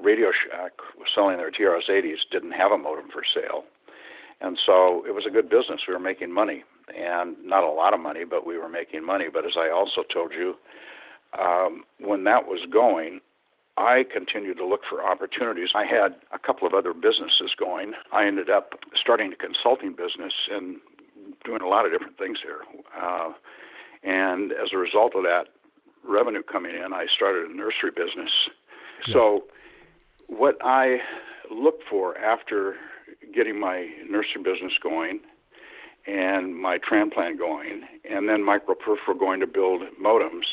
Radio Shack was selling their TRS-80s, didn't have a modem for sale. And so it was a good business. We were making money, and not a lot of money, but we were making money. But as I also told you, when that was going, I continued to look for opportunities. I had a couple of other businesses going. I ended up starting a consulting business and doing a lot of different things here. And as a result of that revenue coming in, I started a nursery business. Yeah. So what I looked for after getting my nursery business going and my transplant going, and then Microperipheral going to build modems,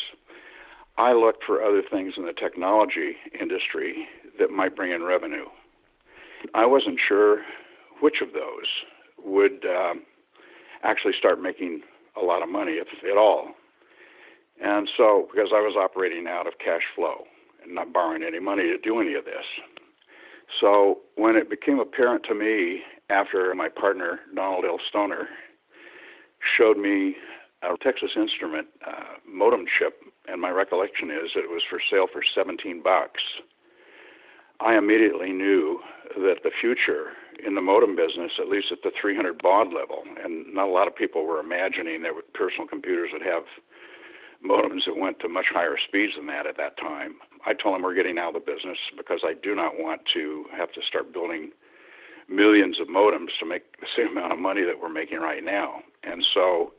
I looked for other things in the technology industry that might bring in revenue. I wasn't sure which of those would actually start making a lot of money, if at all. And so, because I was operating out of cash flow and not borrowing any money to do any of this. So when it became apparent to me after my partner, Donald L. Stoner, showed me a Texas Instrument modem chip, and my recollection is that it was for sale for $17, I immediately knew that the future in the modem business, at least at the 300 baud level, and not a lot of people were imagining that personal computers would have modems that went to much higher speeds than that at that time. I told them we're getting out of the business because I do not want to have to start building millions of modems to make the same amount of money that we're making right now. And so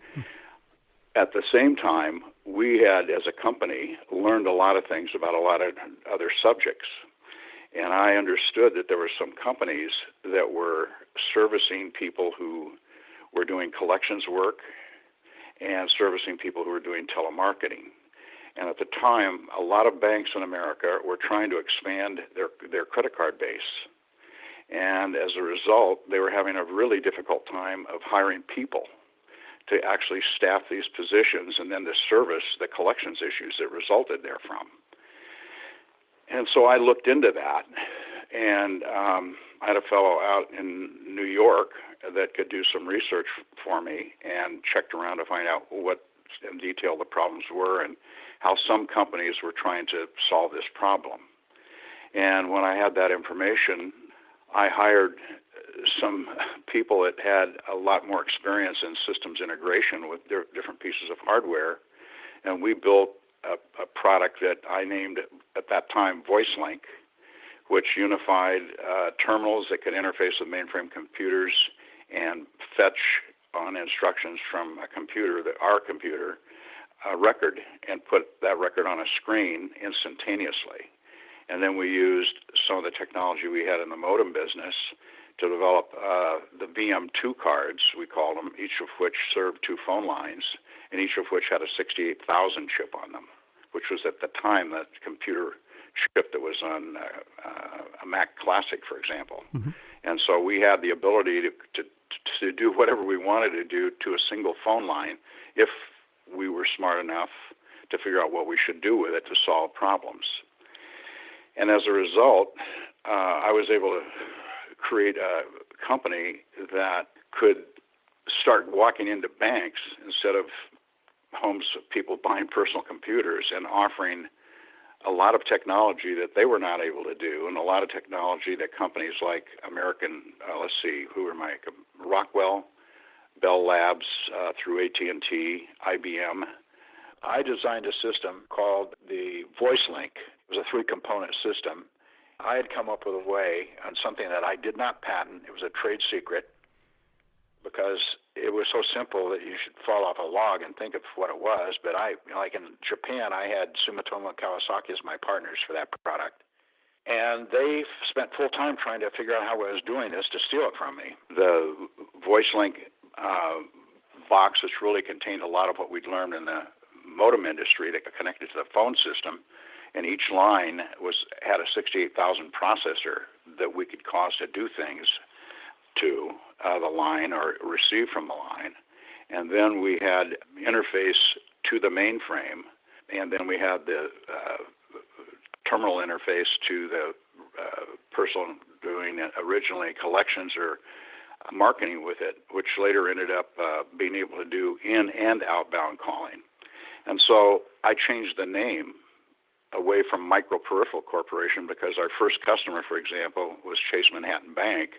at the same time, we had, as a company, learned a lot of things about a lot of other subjects. And I understood that there were some companies that were servicing people who were doing collections work and servicing people who were doing telemarketing. And at the time, a lot of banks in America were trying to expand their credit card base. And as a result, they were having a really difficult time of hiring people to actually staff these positions and then to service the collections issues that resulted therefrom. And so I looked into that, and I had a fellow out in New York that could do some research for me and checked around to find out what in detail the problems were and how some companies were trying to solve this problem. And when I had that information, I hired some people that had a lot more experience in systems integration with different pieces of hardware, and we built a product that I named at that time VoiceLink, which unified terminals that could interface with mainframe computers and fetch on instructions from a computer, our computer, a record, and put that record on a screen instantaneously. And then we used some of the technology we had in the modem business to develop the VM2 cards, we called them, each of which served 2 phone lines, and each of which had a 68,000 chip on them, which was at the time the computer chip that was on a Mac Classic, for example. Mm-hmm. And so we had the ability to do whatever we wanted to do to a single phone line if we were smart enough to figure out what we should do with it to solve problems. And as a result, I was able to create a company that could start walking into banks instead of homes of people buying personal computers and offering a lot of technology that they were not able to do, and a lot of technology that companies like Rockwell, Bell Labs, through AT&T, IBM. I designed a system called the VoiceLink. It was a 3-component system. I had come up with a way on something that I did not patent. It was a trade secret because it was so simple that you should fall off a log and think of what it was. But like in Japan, I had Sumitomo and Kawasaki as my partners for that product. And they spent full time trying to figure out how I was doing this to steal it from me. The VoiceLink box, which really contained a lot of what we'd learned in the modem industry that connected to the phone system, and each line had a 68,000 processor that we could cause to do things to the line or receive from the line. And then we had interface to the mainframe, and then we had the terminal interface to the person doing originally collections or marketing with it, which later ended up being able to do in- and outbound calling. And so I changed the name away from Microperipheral Corporation because our first customer, for example, was Chase Manhattan Bank.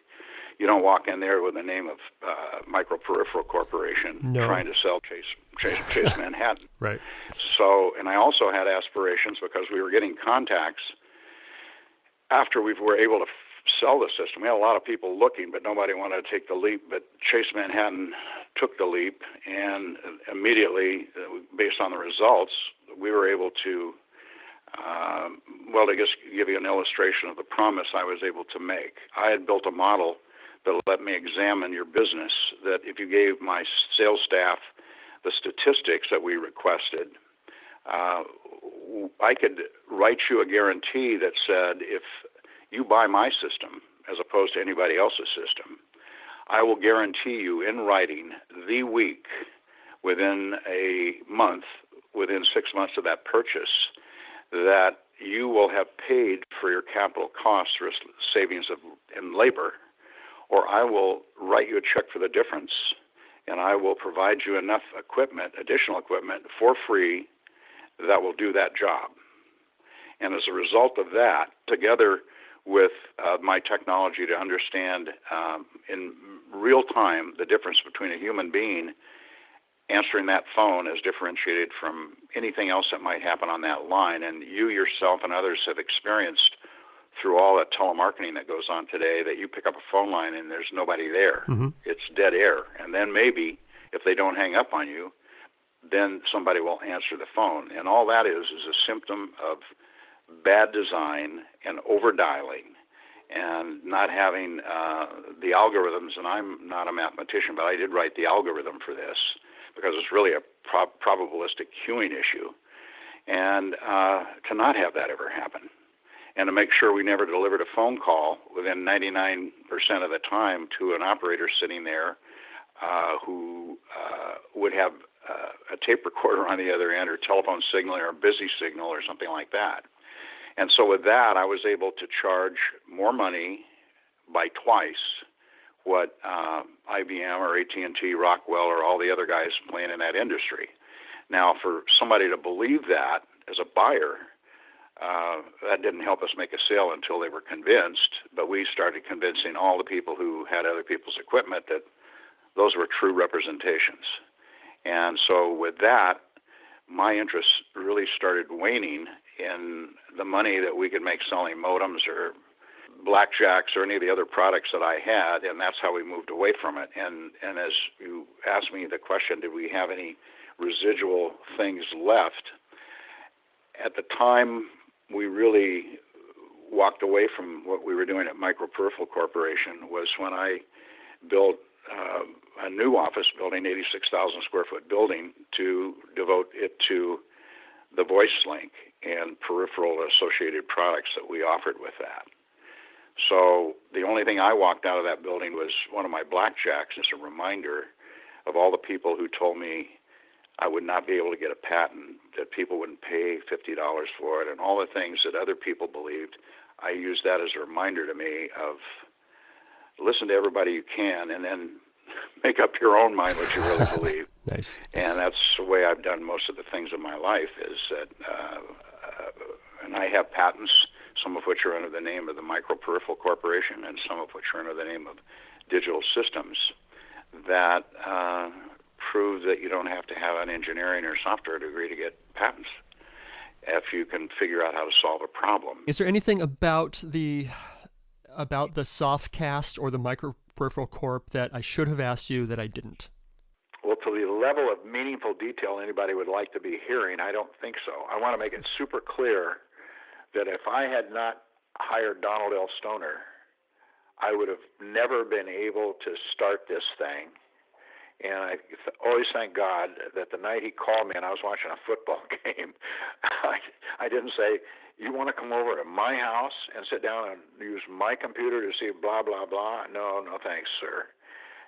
You don't walk in there with the name of Microperipheral Corporation trying to sell Chase Manhattan. Right. So, and I also had aspirations because we were getting contacts after we were able to sell the system. We had a lot of people looking, but nobody wanted to take the leap. But Chase Manhattan took the leap, and immediately, based on the results, we were able to to just give you an illustration of the promise I was able to make. I had built a model that let me examine your business, that if you gave my sales staff the statistics that we requested, I could write you a guarantee that said if you buy my system as opposed to anybody else's system, I will guarantee you in writing the week, within a month, within 6 months of that purchase, that you will have paid for your capital costs or savings in labor, or I will write you a check for the difference, and I will provide you enough equipment, additional equipment, for free that will do that job. And as a result of that, together with my technology to understand in real time the difference between a human being answering that phone as differentiated from anything else that might happen on that line, and you yourself and others have experienced through all that telemarketing that goes on today, that you pick up a phone line and there's nobody there. Mm-hmm. It's dead air. And then maybe, if they don't hang up on you, then somebody will answer the phone. And all that is a symptom of bad design and over-dialing and not having the algorithms. And I'm not a mathematician, but I did write the algorithm for this because it's really a probabilistic queuing issue. And to not have that ever happen, and to make sure we never delivered a phone call within 99% of the time to an operator sitting there who would have a tape recorder on the other end, or telephone signal, or a busy signal, or something like that. And so with that, I was able to charge more money by twice what IBM or AT&T, Rockwell, or all the other guys playing in that industry. Now, for somebody to believe that as a buyer, that didn't help us make a sale until they were convinced, but we started convincing all the people who had other people's equipment that those were true representations. And so with that, my interest really started waning in the money that we could make selling modems or blackjacks or any of the other products that I had, and that's how we moved away from it. And as you asked me the question, did we have any residual things left? At the time, we really walked away from what we were doing at Microperipheral Corporation was when I built a new office building, 86,000 square foot building, to devote it to the voice link and peripheral associated products that we offered with that. So the only thing I walked out of that building was one of my blackjacks as a reminder of all the people who told me I would not be able to get a patent, that people wouldn't pay $50 for it, and all the things that other people believed. I used that as a reminder to me of listen to everybody you can and then make up your own mind what you really believe. Nice. And that's the way I've done most of the things in my life is that, and I have patents, some of which are under the name of the Microperipheral Corporation and some of which are under the name of Digital Systems, that prove that you don't have to have an engineering or software degree to get patents if you can figure out how to solve a problem. Is there anything about the Sofcast or the Microperipheral Corp that I should have asked you that I didn't? Well, to the level of meaningful detail anybody would like to be hearing, I don't think so. I want to make it super clear that if I had not hired Donald L. Stoner, I would have never been able to start this thing. And I always thank God that the night he called me and I was watching a football game, I didn't say, you want to come over to my house and sit down and use my computer to see blah, blah, blah? No, thanks, sir.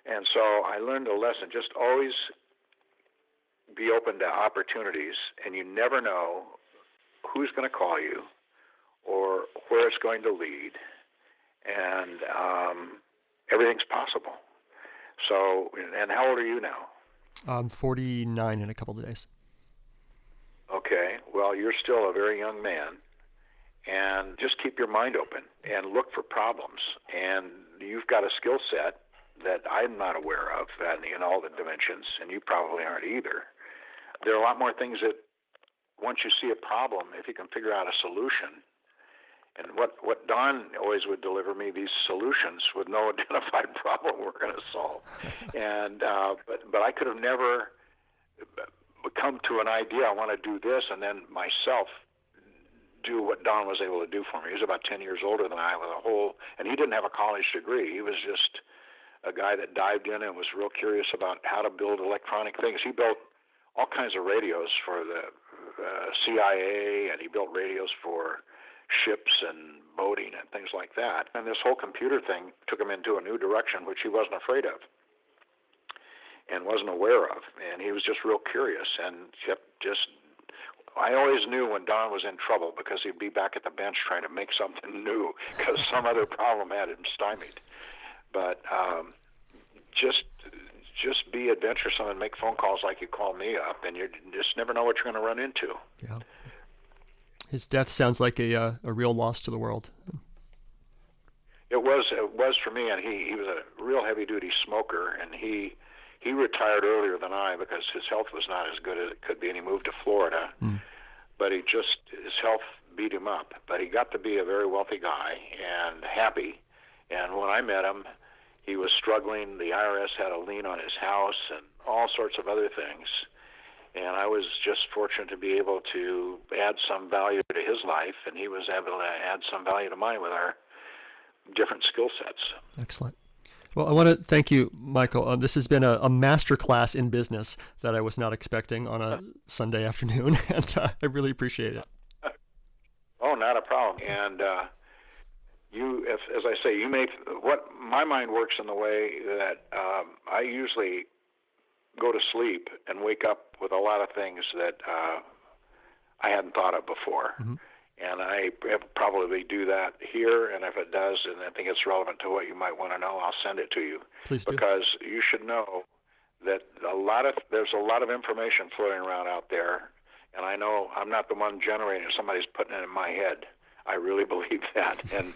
And so I learned a lesson. Just always be open to opportunities, and you never know who's going to call you or where it's going to lead. And everything's possible. So, and how old are you now? I'm 49 in a couple of days. Okay. Well, you're still a very young man. And just keep your mind open and look for problems. And you've got a skill set that I'm not aware of in all the dimensions, and you probably aren't either. There are a lot more things that once you see a problem, if you can figure out a solution, and what Don always would deliver me, these solutions with no identified problem we're going to solve. And but I could have never come to an idea, I want to do this, and then myself do what Don was able to do for me. He was about 10 years older than I, and he didn't have a college degree. He was just a guy that dived in and was real curious about how to build electronic things. He built all kinds of radios for the CIA, and he built radios for ships and boating and things like that. And this whole computer thing took him into a new direction, which he wasn't afraid of and wasn't aware of. And he was just real curious and kept just, I always knew when Don was in trouble because he'd be back at the bench trying to make something new because some other problem had him stymied. But just be adventuresome and make phone calls like you called me up, and you just never know what you're going to run into. Yeah. His death sounds like a real loss to the world. It was for me, and he was a real heavy-duty smoker, and he retired earlier than I because his health was not as good as it could be, and he moved to Florida. But his health beat him up. But he got to be a very wealthy guy and happy. And when I met him, he was struggling. The IRS had a lien on his house and all sorts of other things. And I was just fortunate to be able to add some value to his life, and he was able to add some value to mine with our different skill sets. Excellent. Well, I want to thank you, Michael. This has been a master class in business that I was not expecting on a Sunday afternoon, and I really appreciate it. Oh, not a problem. And as I say, my mind works in the way that I usually go to sleep and wake up with a lot of things that I hadn't thought of before. And I probably do that here, and if it does, and I think it's relevant to what you might want to know, I'll send it to you. Please do. Because you should know that there's a lot of information floating around out there, and I know I'm not the one generating it. Somebody's putting it in my head. I really believe that, and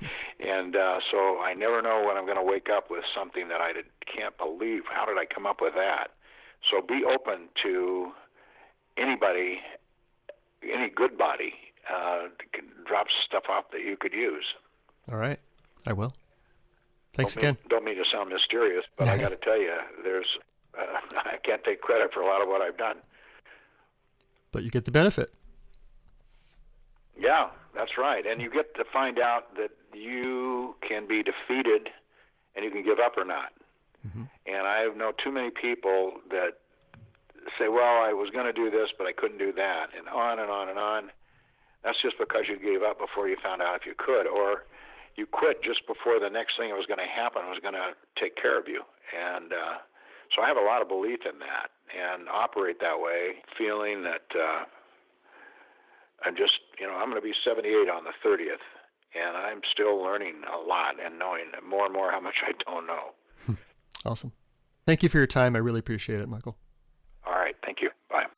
so I never know when I'm going to wake up with something that I can't believe. How did I come up with that? So be open to anybody, any good body, drop stuff off that you could use. All right, I will. Thanks again. Don't mean to sound mysterious, but I got to tell you, I can't take credit for a lot of what I've done. But you get the benefit. Yeah, that's right. And you get to find out that you can be defeated and you can give up or not. And I know too many people that say, well, I was going to do this, but I couldn't do that, and on and on and on. That's just because you gave up before you found out if you could, or you quit just before the next thing that was going to happen was going to take care of you. And so I have a lot of belief in that and operate that way, feeling that I'm going to be 78 on the 30th, and I'm still learning a lot and knowing more and more how much I don't know. Awesome. Thank you for your time. I really appreciate it, Michael. All right. Thank you. Bye.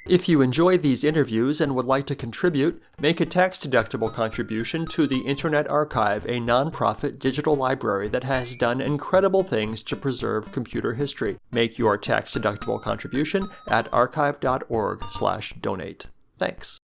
If you enjoy these interviews and would like to contribute, make a tax-deductible contribution to the Internet Archive, a nonprofit digital library that has done incredible things to preserve computer history. Make your tax-deductible contribution at archive.org/donate. Thanks.